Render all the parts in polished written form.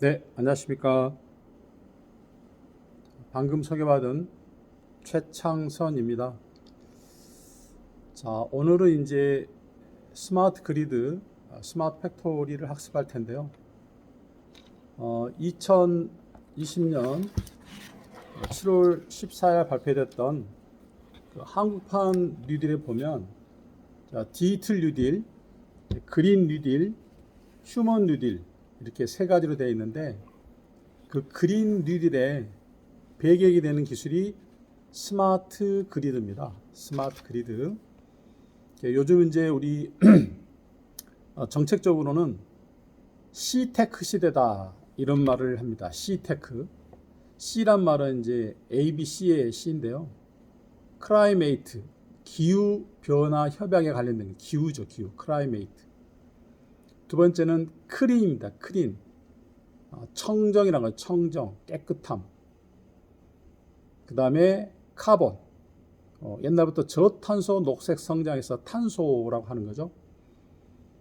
네, 안녕하십니까. 방금 소개받은 최창선입니다. 자, 오늘은 이제 스마트 그리드, 스마트 팩토리를 학습할 텐데요. 2020년 7월 14일 발표됐던 그 한국판 뉴딜에 보면 디지털 뉴딜, 그린 뉴딜, 휴먼 뉴딜 이렇게 세 가지로 되어 있는데 그 그린 뉴딜의 배경이 되는 기술이 스마트 그리드입니다. 스마트 그리드. 요즘 이제 우리 정책적으로는 C테크 시대다 이런 말을 합니다. C테크. C란 말은 이제 ABC의 C인데요. 클라이메이트, 기후 변화 협약에 관련된 기후죠, 기후. 클라이메이트. 두 번째는 크린입니다. 크린. 청정이라는 거, 청정, 깨끗함. 그 다음에 카본. 옛날부터 저탄소 녹색 성장에서 탄소라고 하는 거죠.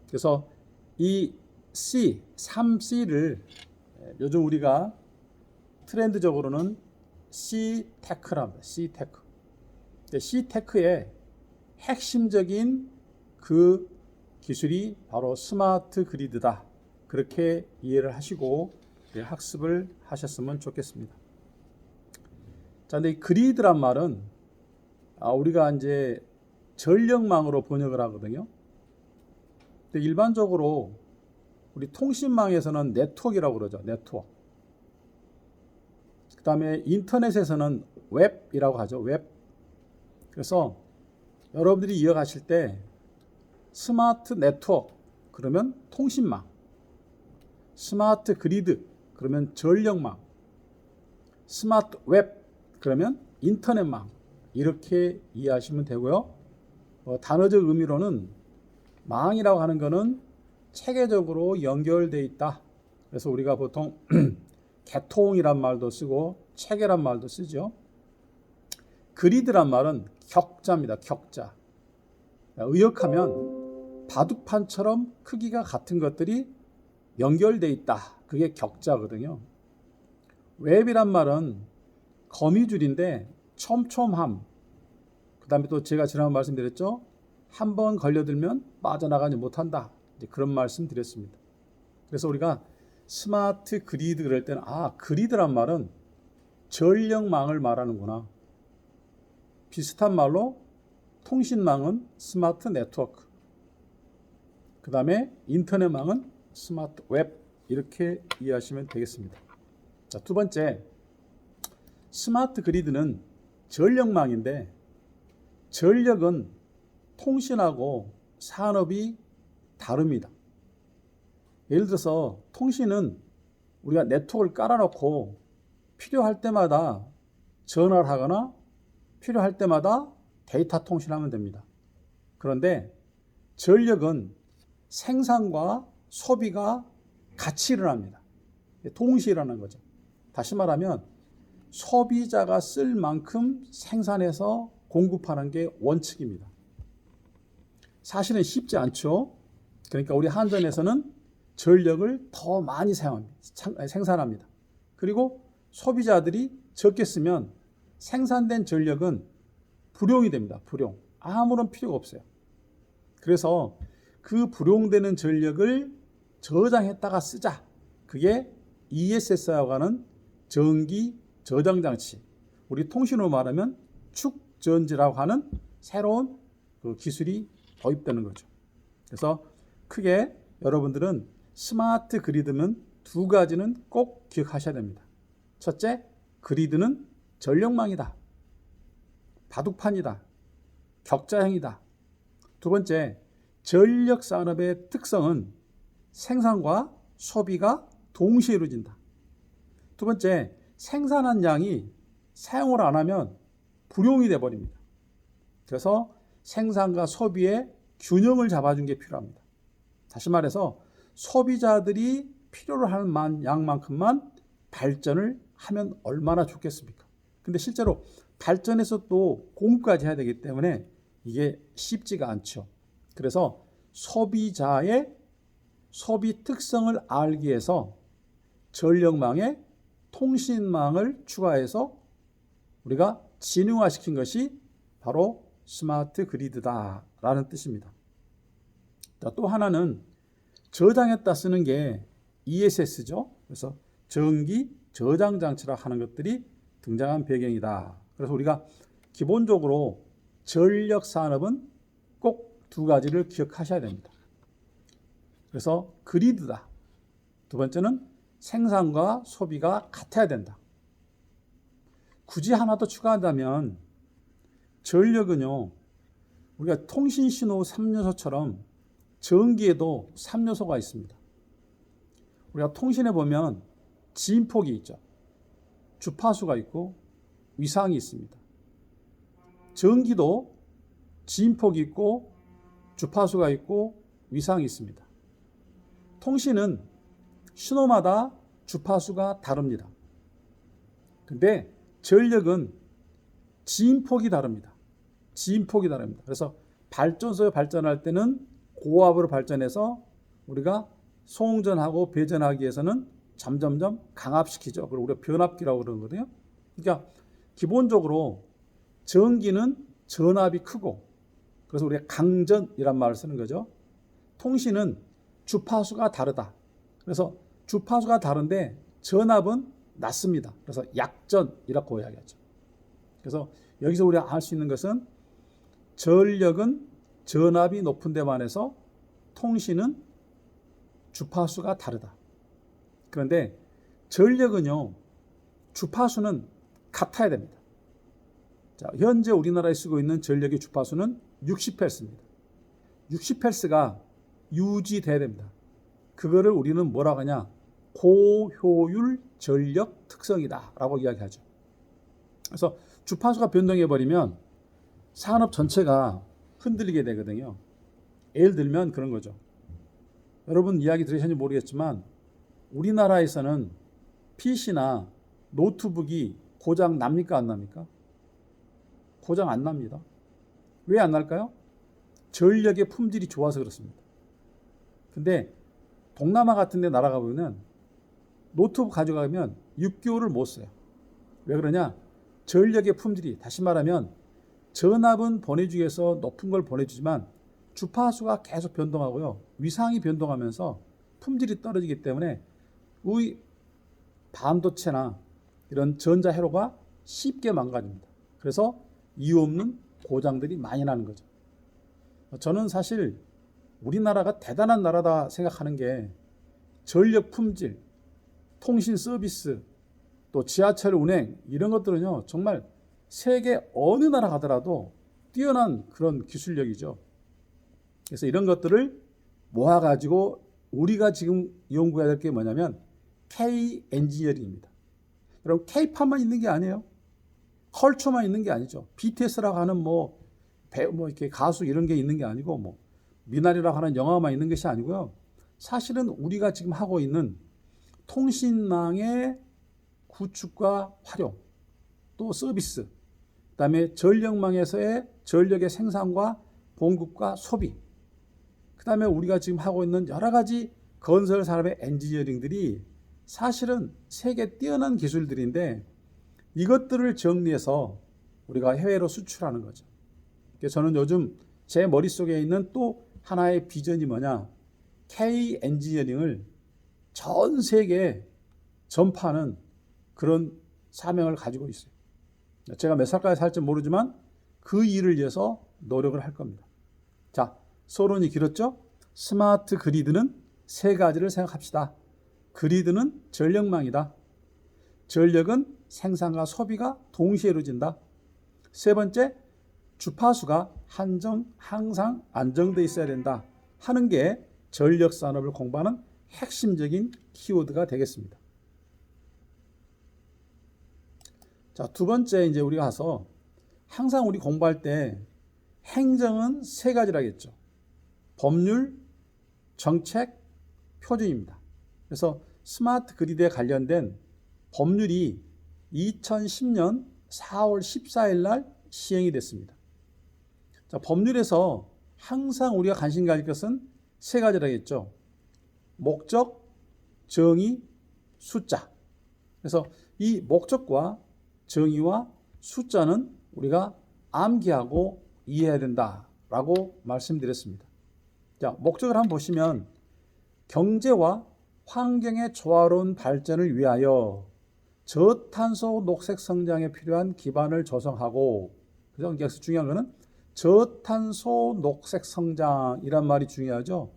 그래서 이 C, 3C를 요즘 우리가 트렌드적으로는 C테크랍니다. C테크. C테크의 핵심적인 그 기술이 바로 스마트 그리드다. 그렇게 이해를 하시고 학습을 하셨으면 좋겠습니다. 자, 근데 이 그리드란 말은 우리가 이제 전력망으로 번역을 하거든요. 근데 일반적으로 우리 통신망에서는 네트워크라고 그러죠. 네트워크. 그 다음에 인터넷에서는 웹이라고 하죠. 웹. 그래서 여러분들이 이어가실 때 스마트 네트워크 그러면 통신망, 스마트 그리드 그러면 전력망, 스마트 웹 그러면 인터넷망 이렇게 이해하시면 되고요. 단어적 의미로는 망이라고 하는 것은 체계적으로 연결되어 있다. 그래서 우리가 보통 개통이란 말도 쓰고 체계란 말도 쓰죠. 그리드란 말은 격자입니다. 격자. 의역하면 바둑판처럼 크기가 같은 것들이 연결되어 있다. 그게 격자거든요. 웹이란 말은 거미줄인데 촘촘함. 그 다음에 또 제가 지난번 말씀드렸죠. 한번 걸려들면 빠져나가지 못한다. 이제 그런 말씀 드렸습니다. 그래서 우리가 스마트 그리드 그럴 때는 그리드란 말은 전력망을 말하는구나. 비슷한 말로 통신망은 스마트 네트워크. 그 다음에 인터넷망은 스마트 웹. 이렇게 이해하시면 되겠습니다. 자, 두 번째. 스마트 그리드는 전력망인데 전력은 통신하고 산업이 다릅니다. 예를 들어서 통신은 우리가 네트워크를 깔아놓고 필요할 때마다 전화를 하거나 필요할 때마다 데이터 통신하면 됩니다. 그런데 전력은 생산과 소비가 같이 일어납니다. 동시에 일어나는 거죠. 다시 말하면 소비자가 쓸 만큼 생산해서 공급하는 게 원칙입니다. 사실은 쉽지 않죠. 그러니까 우리 한전에서는 전력을 더 많이 생산합니다. 그리고 소비자들이 적게 쓰면 생산된 전력은 불용이 됩니다. 불용. 아무런 필요가 없어요. 그래서 그 불용되는 전력을 저장했다가 쓰자. 그게 ESS라고 하는 전기 저장 장치, 우리 통신으로 말하면 축전지라고 하는 새로운 그 기술이 도입되는 거죠. 그래서 크게 여러분들은 스마트 그리드는 두 가지는 꼭 기억하셔야 됩니다. 첫째, 그리드는 전력망이다. 바둑판이다. 격자형이다. 두 번째, 전력 산업의 특성은 생산과 소비가 동시에 이루어진다. 두 번째, 생산한 양이 사용을 안 하면 불용이 돼버립니다. 그래서 생산과 소비의 균형을 잡아준 게 필요합니다. 다시 말해서 소비자들이 필요로 하는 양만큼만 발전을 하면 얼마나 좋겠습니까? 근데 실제로 발전해서 또 공급까지 해야 되기 때문에 이게 쉽지가 않죠. 그래서 소비자의 소비 특성을 알기 위해서 전력망에 통신망을 추가해서 우리가 진흥화시킨 것이 바로 스마트 그리드다라는 뜻입니다. 또 하나는 저장했다 쓰는 게 ESS죠. 그래서 전기 저장 장치라 하는 것들이 등장한 배경이다. 그래서 우리가 기본적으로 전력 산업은 꼭 두 가지를 기억하셔야 됩니다. 그래서 그리드다. 두 번째는 생산과 소비가 같아야 된다. 굳이 하나 더 추가한다면 전력은요, 우리가 통신신호 3요소처럼 전기에도 3요소가 있습니다. 우리가 통신에 보면 진폭이 있죠. 주파수가 있고 위상이 있습니다. 전기도 진폭이 있고 주파수가 있고 위상이 있습니다. 통신은 신호마다 주파수가 다릅니다. 근데 전력은 진폭이 다릅니다. 진폭이 다릅니다. 그래서 발전소에 발전할 때는 고압으로 발전해서 우리가 송전하고 배전하기 위해서는 점점점 강압시키죠. 그걸 우리가 변압기라고 그러거든요. 그러니까 기본적으로 전기는 전압이 크고, 그래서 우리가 강전이란 말을 쓰는 거죠. 통신은 주파수가 다르다. 그래서 주파수가 다른데 전압은 낮습니다. 그래서 약전이라고 이야기하죠. 그래서 여기서 우리가 알 수 있는 것은 전력은 전압이 높은 데 반해서 통신은 주파수가 다르다. 그런데 전력은요, 주파수는 같아야 됩니다. 자, 현재 우리나라에 쓰고 있는 전력의 주파수는 60Hz입니다. 60Hz가 유지돼야 됩니다. 그거를 우리는 뭐라고 하냐? 고효율 전력 특성이다 라고 이야기하죠. 그래서 주파수가 변동해버리면 산업 전체가 흔들리게 되거든요. 예를 들면 그런 거죠. 여러분 이야기 들으셨는지 모르겠지만 우리나라에서는 PC나 노트북이 고장 납니까 안 납니까? 고장 안 납니다. 왜 안 날까요? 전력의 품질이 좋아서 그렇습니다. 근데 동남아 같은 데 나라가 보면 노트북 가져가면 6개월을 못 써요. 왜 그러냐? 전력의 품질이, 다시 말하면 전압은 보내주기 위해서 높은 걸 보내주지만 주파수가 계속 변동하고요. 위상이 변동하면서 품질이 떨어지기 때문에 우리 반도체나 이런 전자회로가 쉽게 망가집니다. 그래서 이유 없는 고장들이 많이 나는 거죠. 저는 사실 우리나라가 대단한 나라다 생각하는 게 전력 품질, 통신 서비스, 또 지하철 운행 이런 것들은요 정말 세계 어느 나라 가더라도 뛰어난 그런 기술력이죠. 그래서 이런 것들을 모아가지고 우리가 지금 연구해야 될 게 뭐냐면 K 엔지니어링입니다. 여러분 K-팝만 있는 게 아니에요. 컬처만 있는 게 아니죠. BTS라고 하는 이렇게 가수 이런 게 있는 게 아니고 미나리라고 하는 영화만 있는 것이 아니고요. 사실은 우리가 지금 하고 있는 통신망의 구축과 활용, 또 서비스, 그다음에 전력망에서의 전력의 생산과 공급과 소비, 그다음에 우리가 지금 하고 있는 여러 가지 건설 산업의 엔지니어링들이 사실은 세계 뛰어난 기술들인데 이것들을 정리해서 우리가 해외로 수출하는 거죠. 그래서 저는 요즘 제 머릿속에 있는 또 하나의 비전이 뭐냐? K 엔지니어링을 전 세계에 전파하는 그런 사명을 가지고 있어요. 제가 몇 살까지 살지 모르지만 그 일을 위해서 노력을 할 겁니다. 자, 서론이 길었죠? 스마트 그리드는 세 가지를 생각합시다. 그리드는 전력망이다. 전력은 생산과 소비가 동시에 이루어진다. 세 번째, 주파수가 항상 안정되어 있어야 된다 하는 게 전력 산업을 공부하는 핵심적인 키워드가 되겠습니다. 자, 두 번째 이제 우리가 가서 항상 우리 공부할 때 행정은 세 가지라겠죠. 법률, 정책, 표준입니다. 그래서 스마트 그리드에 관련된 법률이 2010년 4월 14일 날 시행이 됐습니다. 자, 법률에서 항상 우리가 관심 가질 것은 세 가지라겠죠. 목적, 정의, 숫자. 그래서 이 목적과 정의와 숫자는 우리가 암기하고 이해해야 된다라고 말씀드렸습니다. 자, 목적을 한번 보시면 경제와 환경의 조화로운 발전을 위하여 저탄소 녹색 성장에 필요한 기반을 조성하고, 그래서 여기서 중요한 거는 저탄소 녹색 성장이란 말이 중요하죠.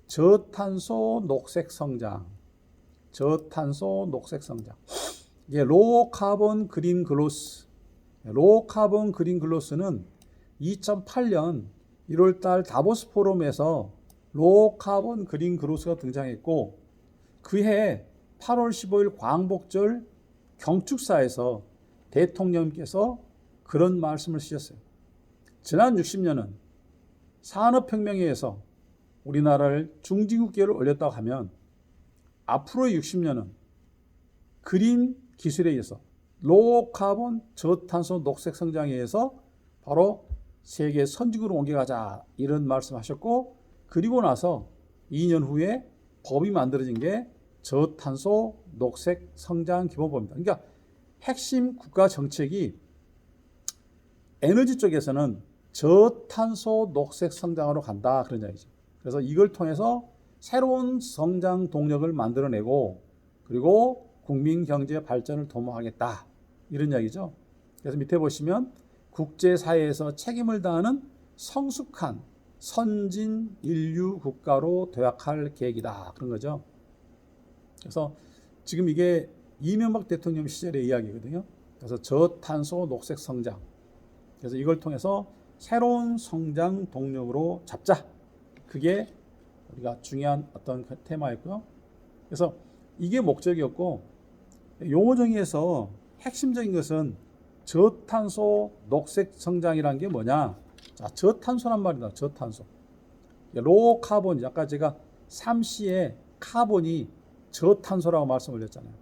저탄소 녹색 성장, 저탄소 녹색 성장. 이게 로우 카본 그린 글로스, 로우 카본 그린 글로스는 2008년 1월달 다보스 포럼에서 로우 카본 그린 글로스가 등장했고, 그해 8월 15일 광복절 경축사에서 대통령께서 그런 말씀을 하셨어요. 지난 60년은 산업혁명에 의해서 우리나라를 중진국계로 올렸다고 하면 앞으로의 60년은 그린 기술에 의해서 로우 카본 저탄소 녹색 성장에 의해서 바로 세계 선진국으로 옮겨가자, 이런 말씀하셨고, 그리고 나서 2년 후에 법이 만들어진 게 저탄소 녹색 성장 기본법입니다. 그러니까 핵심 국가 정책이 에너지 쪽에서는 저탄소 녹색 성장으로 간다, 그런 이야기죠. 그래서 이걸 통해서 새로운 성장 동력을 만들어내고, 그리고 국민 경제 발전을 도모하겠다, 이런 이야기죠. 그래서 밑에 보시면 국제사회에서 책임을 다하는 성숙한 선진 인류 국가로 도약할 계획이다, 그런 거죠. 그래서 지금 이게 이명박 대통령 시절의 이야기거든요. 그래서 저탄소 녹색 성장, 그래서 이걸 통해서 새로운 성장 동력으로 잡자, 그게 우리가 중요한 어떤 테마였고요. 그래서 이게 목적이었고, 용어 정의에서 핵심적인 것은 저탄소 녹색 성장이란 게 뭐냐. 자, 저탄소란 말이다. 저탄소. 로우 카본, 아까 제가 3C의 카본이 저탄소라고 말씀드렸잖아요.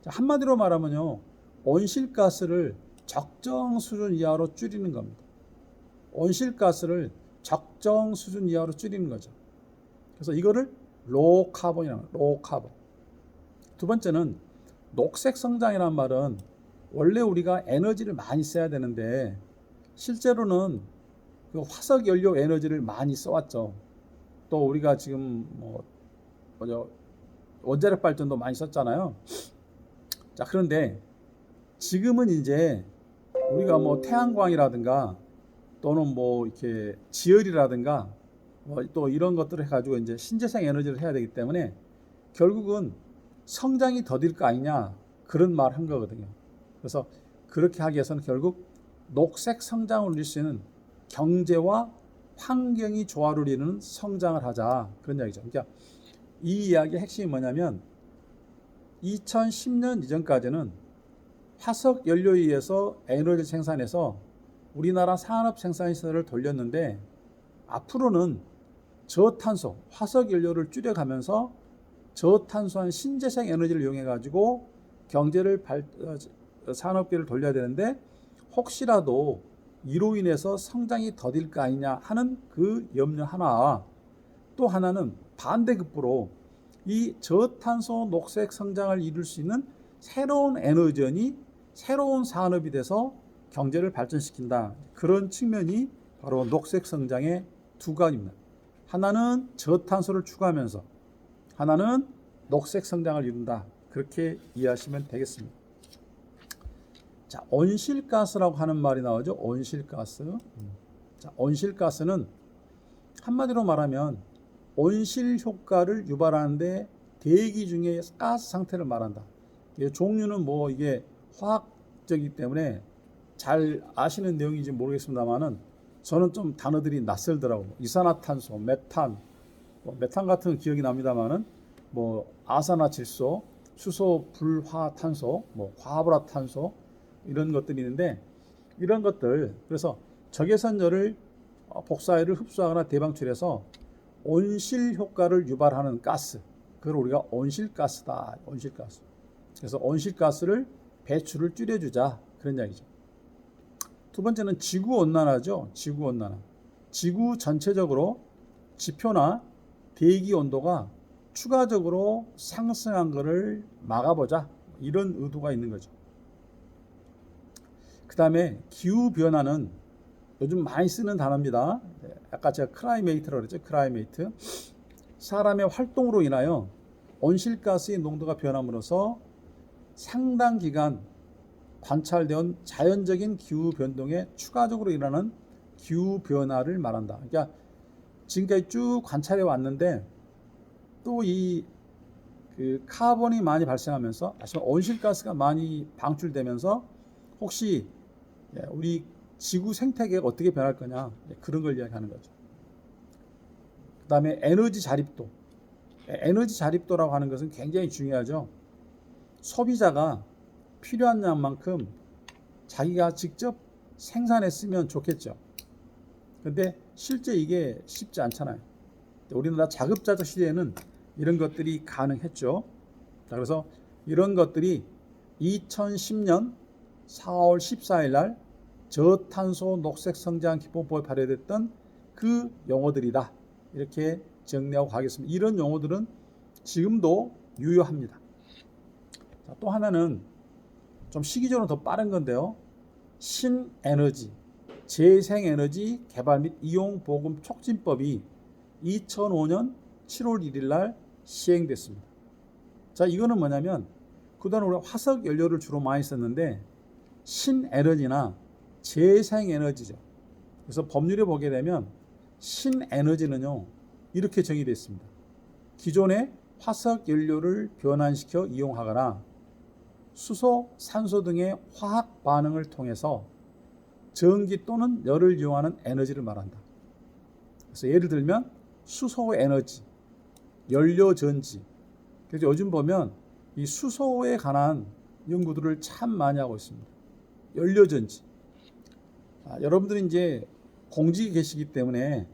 자, 한마디로 말하면요, 온실가스를 적정 수준 이하로 줄이는 겁니다. 온실가스를 적정 수준 이하로 줄이는 거죠. 그래서 이거를 로우 카본이라는 거예요. 로우 카본. 두 번째는 녹색 성장이라는 말은 원래 우리가 에너지를 많이 써야 되는데 실제로는 그 화석 연료 에너지를 많이 써왔죠. 또 우리가 지금 원자력 발전도 많이 썼잖아요. 자, 그런데 지금은 이제 우리가 태양광이라든가 또는 이렇게 지열이라든가 또 이런 것들을 해가지고 이제 신재생 에너지를 해야 되기 때문에 결국은 성장이 더딜 거 아니냐, 그런 말 한 거거든요. 그래서 그렇게 하기 위해서는 결국 녹색 성장을 올릴 수 있는 경제와 환경이 조화를 이루는 성장을 하자, 그런 이야기죠. 그러니까 이 이야기의 핵심이 뭐냐면 2010년 이전까지는 화석 연료에 의해서 에너지를 생산해서 우리나라 산업 생산 시설을 돌렸는데, 앞으로는 저탄소, 화석 연료를 줄여가면서 저탄소한 신재생 에너지를 이용해 가지고 경제를 산업계를 돌려야 되는데, 혹시라도 이로 인해서 성장이 더딜 거 아니냐 하는 그 염려 하나, 또 하나는 반대급부로 이 저탄소 녹색 성장을 이룰 수 있는 새로운 에너지원이 새로운 산업이 돼서 경제를 발전시킨다, 그런 측면이 바로 녹색 성장의 두 가지입니다. 하나는 저탄소를 추구하면서 하나는 녹색 성장을 이룬다, 그렇게 이해하시면 되겠습니다. 자, 온실가스라고 하는 말이 나오죠. 온실가스. 자, 온실가스는 한마디로 말하면 온실 효과를 유발하는데 대기 중에 가스 상태를 말한다. 종류는 이게 화학적이기 때문에 잘 아시는 내용인지 모르겠습니다만은 저는 좀 단어들이 낯설더라고요. 이산화탄소, 메탄, 메탄 같은 기억이 납니다만은 아산화질소, 수소 불화탄소, 과불화탄소, 이런 것들이 있는데, 이런 것들, 그래서 적외선열을 복사열을 흡수하거나 대방출해서 온실 효과를 유발하는 가스, 그걸 우리가 온실가스다, 온실가스. 그래서 온실가스를 배출을 줄여주자, 그런 이야기죠. 두 번째는 지구온난화죠. 지구온난화. 지구 전체적으로 지표나 대기 온도가 추가적으로 상승한 것을 막아보자, 이런 의도가 있는 거죠. 그 다음에 기후변화는 요즘 많이 쓰는 단어입니다. 아까 제가 클라이메이트라고 그랬죠. 클라이메이트. 사람의 활동으로 인하여 온실가스의 농도가 변함으로써 상당 기간 관찰되온 자연적인 기후변동에 추가적으로 일어나는 기후변화를 말한다. 그러니까 지금까지 쭉 관찰해 왔는데 또 이 카본이 많이 발생하면서, 온실가스가 많이 방출되면서 혹시 우리 지구 생태계가 어떻게 변할 거냐, 그런 걸 이야기하는 거죠. 그 다음에 에너지 자립도. 에너지 자립도라고 하는 것은 굉장히 중요하죠. 소비자가 필요한 양만큼 자기가 직접 생산했으면 좋겠죠. 근데 실제 이게 쉽지 않잖아요. 우리나라 자급자족 시대에는 이런 것들이 가능했죠. 그래서 이런 것들이 2010년 4월 14일 날 저탄소 녹색 성장 기본법에 발의됐던 그 용어들이다, 이렇게 정리하고 가겠습니다. 이런 용어들은 지금도 유효합니다. 자, 또 하나는 좀 시기적으로 더 빠른 건데요. 신에너지, 재생에너지 개발 및 이용 보급 촉진법이 2005년 7월 1일 날 시행됐습니다. 자, 이거는 뭐냐면 그동안 우리가 화석 연료를 주로 많이 썼는데 신에너지나 재생에너지죠. 그래서 법률에 보게 되면 신에너지는요, 이렇게 정의되어 있습니다. 기존의 화석 연료를 변환시켜 이용하거나 수소, 산소 등의 화학 반응을 통해서 전기 또는 열을 이용하는 에너지를 말한다. 그래서 예를 들면 수소 에너지, 연료 전지. 그래서 요즘 보면 이 수소에 관한 연구들을 참 많이 하고 있습니다. 연료 전지. 여러분들이 이제 공직에 계시기 때문에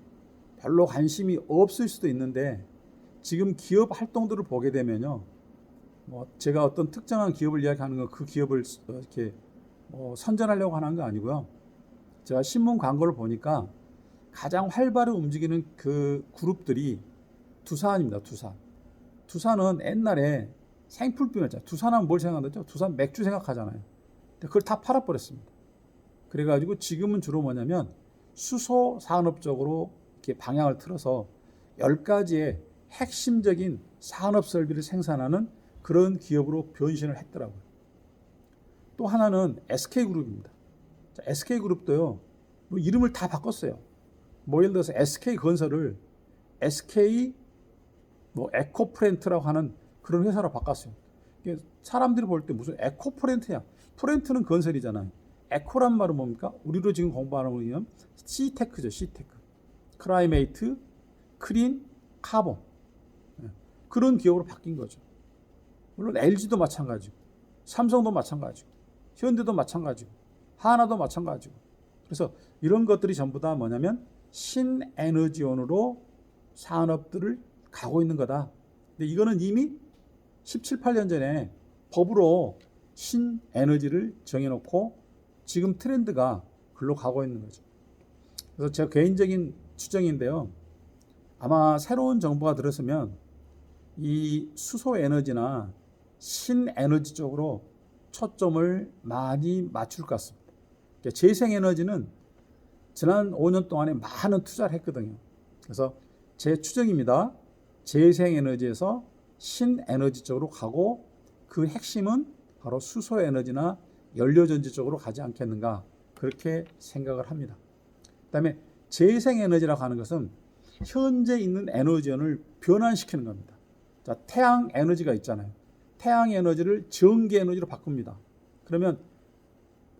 별로 관심이 없을 수도 있는데 지금 기업 활동들을 보게 되면요, 제가 어떤 특정한 기업을 이야기하는 건 그 기업을 이렇게 선전하려고 하는 거 아니고요. 제가 신문 광고를 보니까 가장 활발히 움직이는 그 그룹들이 두산입니다. 두산은 옛날에 생필품이었잖아요. 두산하면 뭘 생각하죠? 두산 맥주 생각하잖아요. 근데 그걸 다 팔아버렸습니다. 그래가지고 지금은 주로 뭐냐면 수소 산업 쪽으로 이렇게 방향을 틀어서 10가지의 핵심적인 산업 설비를 생산하는 그런 기업으로 변신을 했더라고요. 또 하나는 SK그룹입니다. SK그룹도요, 이름을 다 바꿨어요. 예를 들어서 SK건설을 SK 에코프렌트라고 하는 그런 회사로 바꿨어요. 사람들이 볼 때 무슨 에코프렌트냐? 프렌트는 건설이잖아요. 에코란 말은 뭡니까? 우리로 지금 공부하는 거는 C테크죠. C테크. 클라이메이트, 크린, 카본. 그런 기업으로 바뀐 거죠. 물론 LG도 마찬가지고, 삼성도 마찬가지고, 현대도 마찬가지고, 하나도 마찬가지고. 그래서 이런 것들이 전부 다 뭐냐면 신에너지원으로 산업들을 가고 있는 거다. 근데 이거는 이미 17, 18년 전에 법으로 신에너지를 정해놓고 지금 트렌드가 글로 가고 있는 거죠. 그래서 제 개인적인 추정인데요. 아마 새로운 정부가 들었으면 이 수소 에너지나 신에너지 쪽으로 초점을 많이 맞출 것 같습니다. 재생에너지는 지난 5년 동안에 많은 투자를 했거든요. 그래서 제 추정입니다. 재생에너지에서 신에너지 쪽으로 가고 그 핵심은 바로 수소에너지나 연료전지 쪽으로 가지 않겠는가, 그렇게 생각을 합니다. 그 다음에 재생에너지라고 하는 것은 현재 있는 에너지원을 변환시키는 겁니다. 자, 태양 에너지가 있잖아요. 태양 에너지를 전기 에너지로 바꿉니다. 그러면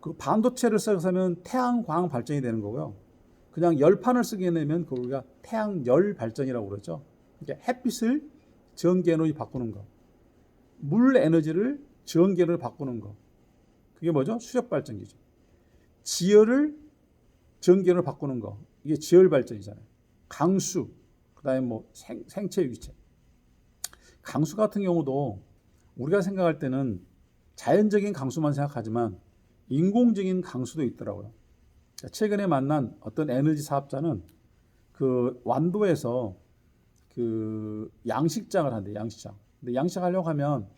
그 반도체를 써서면 태양광 발전이 되는 거고요. 그냥 열판을 쓰게 되면 그걸 태양열 발전이라고 그러죠. 그러니까 햇빛을 전기 에너지 바꾸는 거. 물 에너지를 전기 에너지로 바꾸는 거. 그게 뭐죠? 수력 발전기죠. 지열을 전기 에너지로 바꾸는 거. 이게 지열 발전이잖아요. 강수, 그다음에 생체 유기체. 강수 같은 경우도 우리가 생각할 때는 자연적인 강수만 생각하지만 인공적인 강수도 있더라고요. 최근에 만난 어떤 에너지 사업자는 그 완도에서 그 양식장을 한대, 양식장. 근데 양식하려고 하면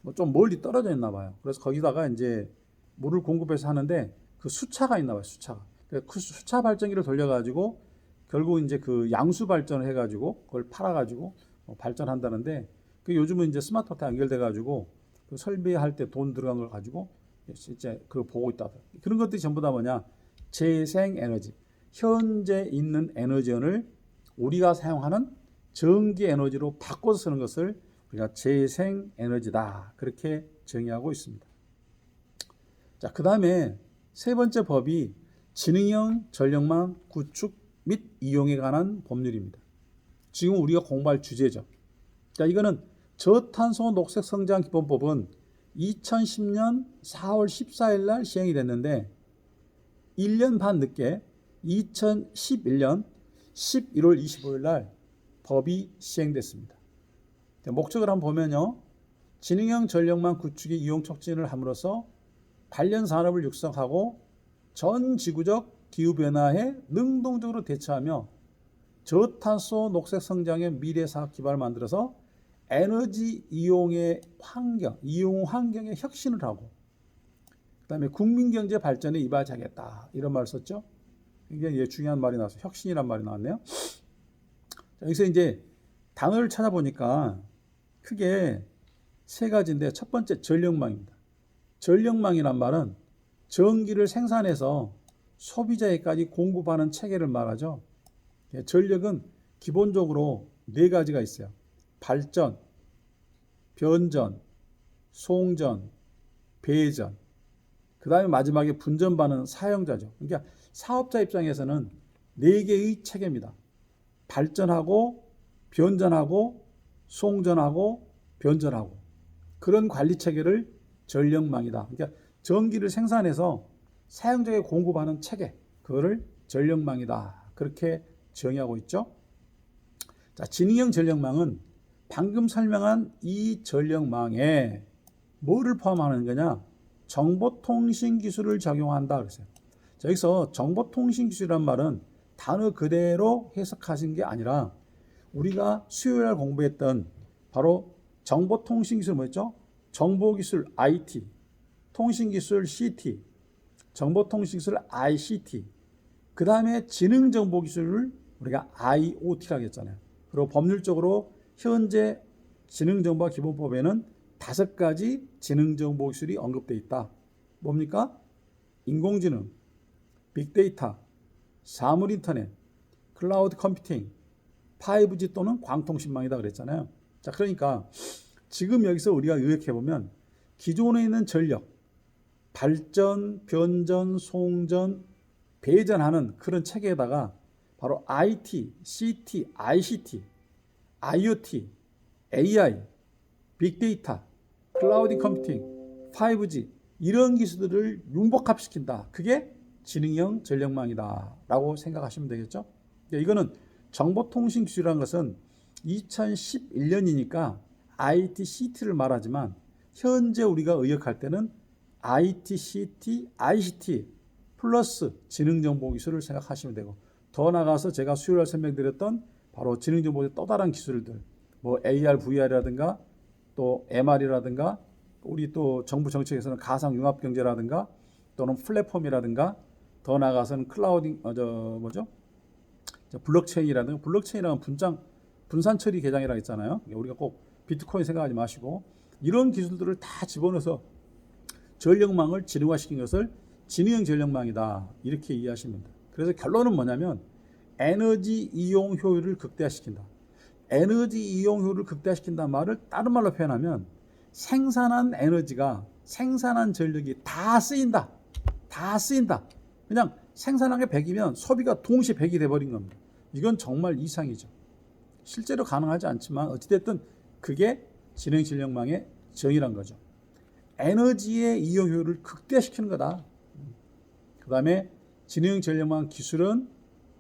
뭐 좀 멀리 떨어져 있나 봐요. 그래서 거기다가 이제 물을 공급해서 하는데 그 수차가 있나 봐요, 수차가. 그 수차 발전기를 돌려가지고 결국 이제 그 양수 발전을 해가지고 그걸 팔아가지고 발전한다는데 그 요즘은 이제 스마트폰에 연결돼가지고 그 설비할 때 돈 들어간 걸 가지고 실제 그걸 보고 있다. 그런 것들이 전부 다 뭐냐? 재생에너지. 현재 있는 에너지원을 우리가 사용하는 전기 에너지로 바꿔서 쓰는 것을 우리가 재생에너지다. 그렇게 정의하고 있습니다. 자, 그 다음에 세 번째 법이 지능형 전력망 구축 및 이용에 관한 법률입니다. 지금 우리가 공부할 주제죠. 자, 이거는 저탄소 녹색 성장 기본법은 2010년 4월 14일 날 시행이 됐는데 1년 반 늦게 2011년 11월 25일 날 법이 시행됐습니다. 목적을 한번 보면요. 지능형 전력망 구축의 이용 촉진을 함으로써 관련 산업을 육성하고 전 지구적 기후변화에 능동적으로 대처하며 저탄소 녹색 성장의 미래 사업 기반을 만들어서 에너지 이용의 이용 환경에 혁신을 하고 그다음에 국민 경제 발전에 이바지하겠다. 이런 말을 썼죠. 굉장히 중요한 말이 나와서 혁신이란 말이 나왔네요. 자, 여기서 이제 단어를 찾아보니까 크게 세 가지인데 첫 번째 전력망입니다. 전력망이란 말은 전기를 생산해서 소비자에까지 공급하는 체계를 말하죠. 전력은 기본적으로 네 가지가 있어요. 발전, 변전, 송전, 배전. 그 다음에 마지막에 분전반은 사용자죠. 그러니까 사업자 입장에서는 네 개의 체계입니다. 발전하고 변전하고 송전하고 변전하고 그런 관리 체계를 전력망이다. 그러니까 전기를 생산해서 사용자에게 공급하는 체계, 그거를 전력망이다. 그렇게 정의하고 있죠. 자, 지능형 전력망은 방금 설명한 이 전력망에 뭐를 포함하는 거냐? 정보통신 기술을 적용한다 그랬어요. 자, 여기서 정보통신 기술이란 말은 단어 그대로 해석하신 게 아니라 우리가 수요일 공부했던 바로 정보통신 기술 뭐였죠? 정보기술 IT, 통신기술 CT, 정보통신기술 ICT, 그 다음에 지능정보기술을 우리가 IoT라고 했잖아요. 그리고 법률적으로 현재 지능정보화 기본법에는 5가지 지능정보기술이 언급되어 있다. 뭡니까? 인공지능, 빅데이터, 사물인터넷, 클라우드 컴퓨팅, 5G 또는 광통신망이다 그랬잖아요. 자, 그러니까 지금 여기서 우리가 요약해보면 기존에 있는 전력, 발전, 변전, 송전, 배전하는 그런 체계에다가 바로 IT, CT, ICT, IoT, AI, 빅데이터, 클라우드 컴퓨팅, 5G 이런 기술들을 융복합시킨다. 그게 지능형 전력망이다 라고 생각하시면 되겠죠. 이거는 정보통신 기술이라는 것은 2011년이니까 IT, CT를 말하지만 현재 우리가 의역할 때는 IT, CT, ICT 플러스 지능정보기술을 생각하시면 되고 더 나아가서 제가 수요일 설명드렸던 바로 지능정보의 또 다른 기술들 뭐 AR, VR이라든가 또 MR이라든가 우리 또 정부 정책에서는 가상융합경제라든가 또는 플랫폼이라든가 더 나아가서는 클라우딩 블록체인이라든가 블록체인이라는 분산 처리 계장이라고 했잖아요. 우리가 꼭 비트코인 생각하지 마시고 이런 기술들을 다 집어넣어서 전력망을 지능화시킨 것을 지능형 전력망이다. 이렇게 이해하시면 됩니다. 그래서 결론은 뭐냐면 에너지 이용 효율을 극대화시킨다. 에너지 이용 효율을 극대화시킨다는 말을 다른 말로 표현하면 생산한 에너지가 생산한 전력이 다 쓰인다. 다 쓰인다. 그냥 생산한 게 100이면 소비가 동시에 100이 돼버린 겁니다. 이건 정말 이상이죠. 실제로 가능하지 않지만 어찌됐든 그게 지능 전력망의 정의란 거죠. 에너지의 이용 효율을 극대화시키는 거다. 그 다음에 지능 전력망 기술은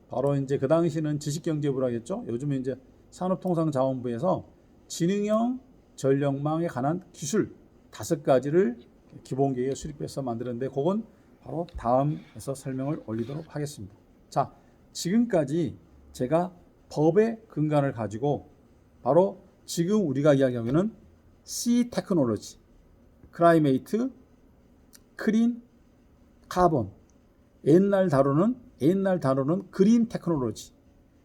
바로 이제 그 당시는 지식경제부라고 했죠. 요즘은 이제 산업통상자원부에서 지능형 전력망에 관한 기술 5가지를 기본계획에 수립해서 만들었는데 그건 바로 다음에서 설명을 올리도록 하겠습니다. 자, 지금까지 제가 법의 근간을 가지고 바로 지금 우리가 이야기하는 C 테크놀로지, 클라이메이트, 클린, 카본. 옛날 단어는 그린 테크놀로지.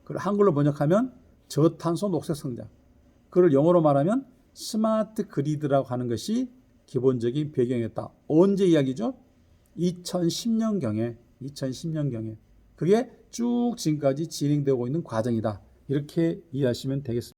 그걸 한글로 번역하면 저탄소 녹색 성장. 그걸 영어로 말하면 스마트 그리드라고 하는 것이 기본적인 배경이었다. 언제 이야기죠? 2010년경에 그게 쭉 지금까지 진행되고 있는 과정이다. 이렇게 이해하시면 되겠습니다.